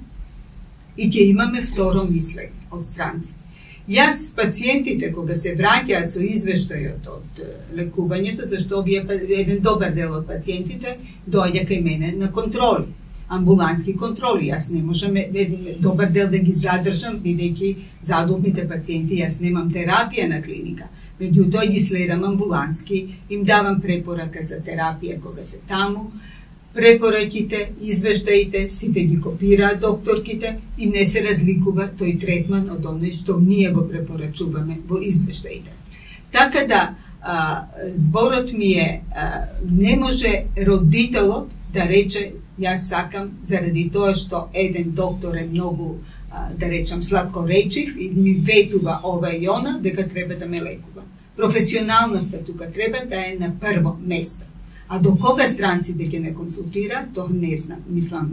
и ќе имаме второ мислење од странци. Јас пациентите кога се враќаат со извештајот од лекувањето, зашто еден добар дел од пациентите доаѓа кај мене на контроли, амбулански контроли. Јас не можам добар дел да ги задржам, бидејќи за адултните пациенти јас немам терапија на клиника. Меѓутоа ги следам амбулански, им давам препорака за терапија кога се таму, препораките, извештаите, сите ги копираат докторките и не се разликува тој третман од оној што ние го препорачуваме во извештаите. Така да, зборот ми е, не може родителот да рече јас сакам заради тоа што еден доктор е многу, да речам, сладкоречив и ми ветува ова и она, дека треба да ме лекува. Професионалноста тука треба да е на прво место. А до кога странците ќе не консултира, тоа не знам. Мислам,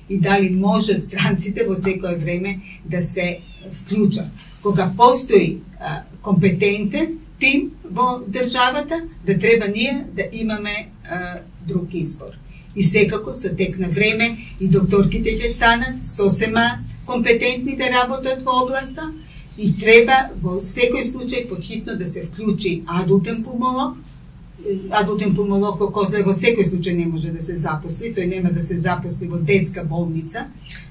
и дали може странците во секое време да се вклучат. Кога постои компетентен тим во државата, да треба ние да имаме друг избор. И секако со тек на време и докторките ќе станат сосема компетентни да работат во областа и треба во секој случај подхитно да се вклучи адултен пулмолог. Адултен пулмолог во Козле во секој случај не може да се запосли, тој нема да се запосли во детска болница,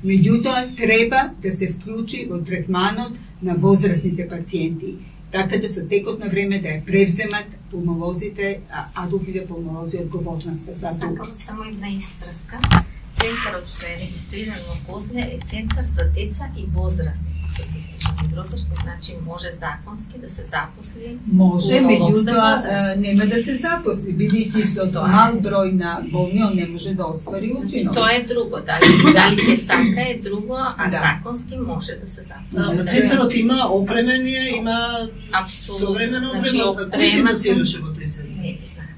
меѓутоа треба да се вклучи во третманот на возрастните пациенти, така да со текот на време да ја превземат пулмолозите, адултните пулмолози одговорноста за адулт. Сакам само една исправка. Центарот што е регистриран во Козле е центар за деца и возрастни со цистична фиброза, што значи може законски да се запосли. Може, меѓутоа нема да се запосли, бидејќи со мал број на болни он не може да оствари учинок. Тоа е друго, дали ќе сака е друго, а законски може да се запосли. Центарот има опремение, има современо опремение. Кој финансираше во тој центар? Не би знам.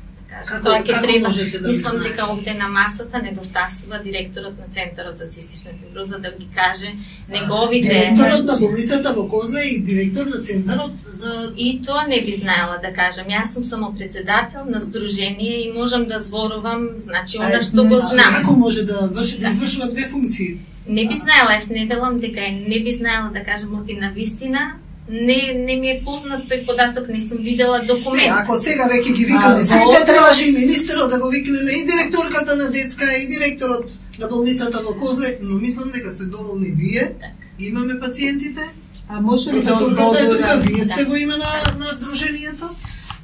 Тоа ќе треба, мислам дека овде на масата недостасува директорот на Центарот за цистична фиброза да ги каже неговите... Директорот на болницата во Козле и директор на Центарот за... И тоа не би знаела да кажам. Јас сум само председател на здружение и можам да зборувам, значи, она што го знам. Како може да извршува две функции? Не би знаела, јас не велам дека не би знаела да кажам оти на вистина. Не ми е познат тој податок, не сум видела документ. Ако сега веќе ги викаме сите, требаше и министерот да го викнеме, и директорката на детска, и директорот на болницата во Козле, но мислам дека сте доволни вие, имаме пациентите. А можеме да одговорам, вие сте во име на здруженијето?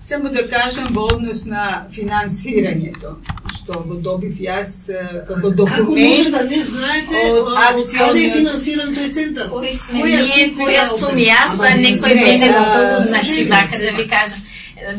Само да кажам во однос на финансирањето, што го добив јас како документ. Како може да не знаете од каде е финансиран тој центар? Кои сме ние, која сум јас, за некој мене, значи, вака да ви кажам.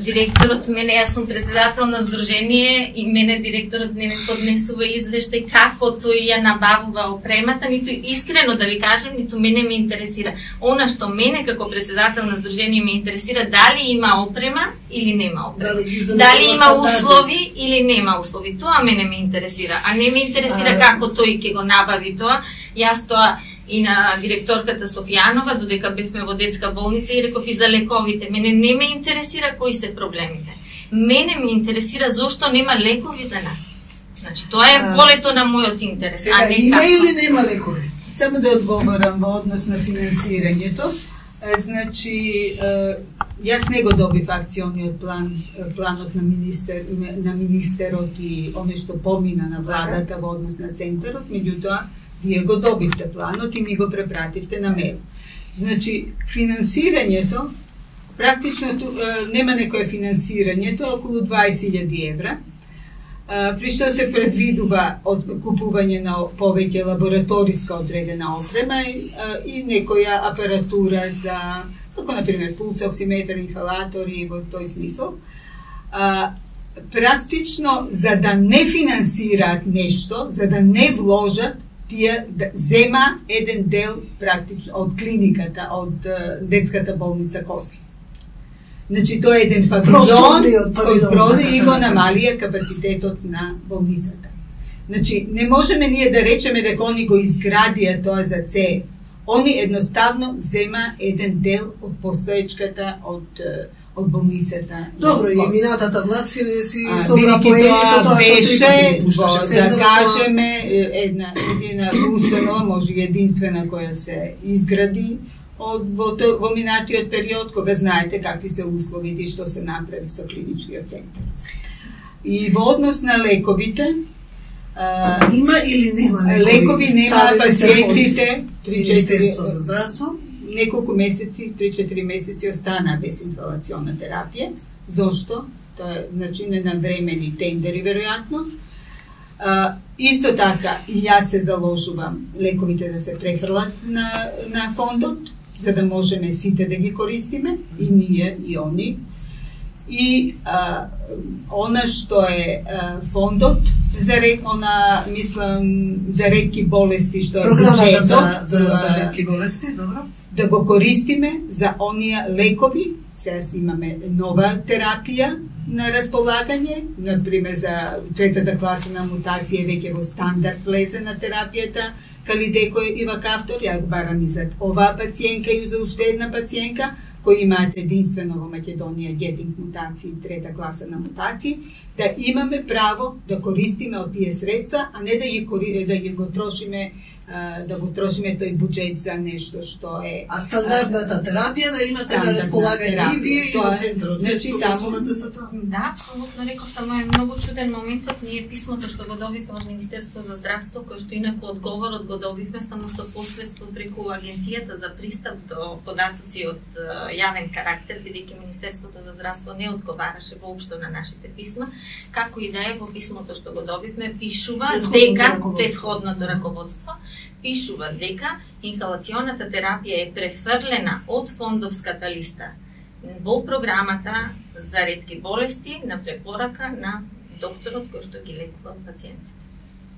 Директорот мене, јас сум председател на здружение и мене директорот не ме поднесува извештај како тој ја набавува опремата, ниту искрено да ви кажам, ниту мене ме интересира. Она што мене како председател на здружение ме интересира дали има опрема или нема опрема. Дали има услови или нема услови. Тоа мене ме интересира, а не ме интересира како тој ќе го набави тоа. Јас тоа и на директорката Софијанова, додека бевме во детска болница и реков и за лековите. Мене не ме интересира кои се проблемите. Мене ме интересира зошто нема лекови за нас. Значи, тоа е полето на мојот интерес, а не има или нема лекови? Само да одговорам во однос на финансирањето. Значи, јас не го добив акциониот планот на министерот и оно што помина на владата во однос на центарот, меѓутоа вие го добивте планот и ми го препративте на мейл. Значи, финансирањето, практично нема некое финансирањето, околу 20.000 евра, при што се предвидува од купување на повеќе лабораториска одредена опрема и некоја апаратура за, како например пулс оксиметар, инхалатори во тој смисол. Практично, за да не финансираат нешто, за да не вложат, тие зема еден дел практично од клиниката, од детската болница Коси. Значи тоа е еден павилон кој и го намалија капацитетот на болницата. Значи не можеме ние да речеме дека они го изградија тоа за ЦЕ. Они едноставно зема еден дел од постоечката од болницата. Добро, и минатата власт си сообраpoени со тоа што трипати пушташе центарот. Да кажеме, една установа, може единствена која се изгради во минатиот период, кога знаете какви се условите и што се направи со клиничкиот центар. И во однос на лековите, има или нема лекови? Нема, пациентите, Министерство за здравство, неколку месеци, 3-4 месеци остана без инхалационна терапија. Зошто? Тоа е начинен на времени тендери, веројатно. Исто така, и јас се заложувам лековите да се префрлат на фондот, за да можеме сите да ги користиме, и ние, и они. И она што е фондот за за ретки болести, што е програмата за ретки болести, добро. Да го користиме за оние лекови. Сега имаме нова терапија на располагање, например за третата класа на мутација веќе во стандард влезе на терапијата Калидеко и Вакафтор. Ја го барам и за оваа пациентка и за уште една пациентка кои имаат единствено во Македонија гетинг мутации, трета класа на мутации, да имаме право да користиме од тие средства, а не да го трошиме тој буџет за нешто што е... А стандардната терапија да имате на располагање и вие и во центарот. Значи, да, апсолутно реков, само е многу чуден моментот. Ние писмото што го добивме од Министерство за здравство, кој што инаку одговорот го добивме само со посредство преку Агенцијата за пристап до податоци од јавен карактер, бидејќи Министерството за здравство не одговараше воопшто на нашите писма. Како и да е, во писмото што го добивме пишува дека претходното раководство пишува дека инхалационата терапија е префрлена од фондовската листа во програмата за ретки болести на препорака на докторот кој што ги лекува пациентите.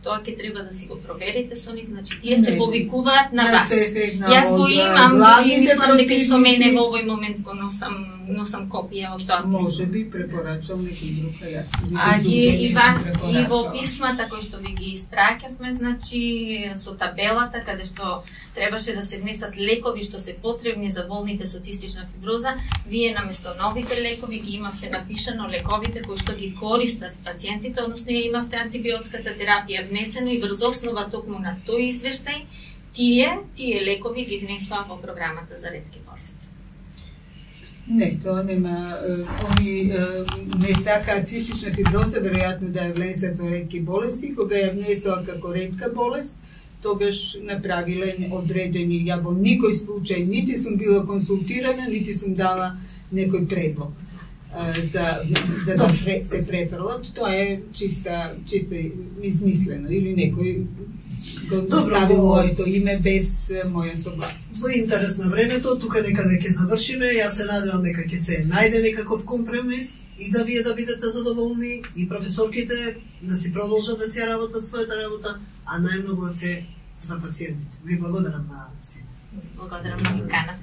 Тоа ќе треба да си го проверите со нив, значи тие се повикуваат на вас. Јас го имам и мислам дека и со мене во овој момент го носам копија од тоа писмо. Може би препорачал некој друг, јас. И во писмата кои што ви ги испраќавме, значи со табелата каде што требаше да се внесат лекови што се потребни за болните со цистична фиброза, вие наместо новите лекови ги имавте напишано лековите кои што ги користат пациентите, односно ја имавте антибиотската терапија внесено и врз основа токму на тој извештај, тие лекови ги внесоа во програмата за ретки болести. Не, тоа нема, они не сакаат цистична фиброза, веројатно да ја внесат во ретки болести, кога ја внесоа како ретка болест, тогаш направиле одредени, ја во никој случај нити сум била консултирана, нити сум дала некој предлог за да се префрлат. Тоа е чисто измислено или некој го ставил моето име без моја согласност. Во интерес на времето, тука некаде ќе завршиме. Јас се надевам дека ќе се најде некаков компромис и за вие да бидете задоволни и професорките да си продолжат да си работат својата работа, а најмногу за пациентите. Ви благодарам на сите. Благодарам на поканата.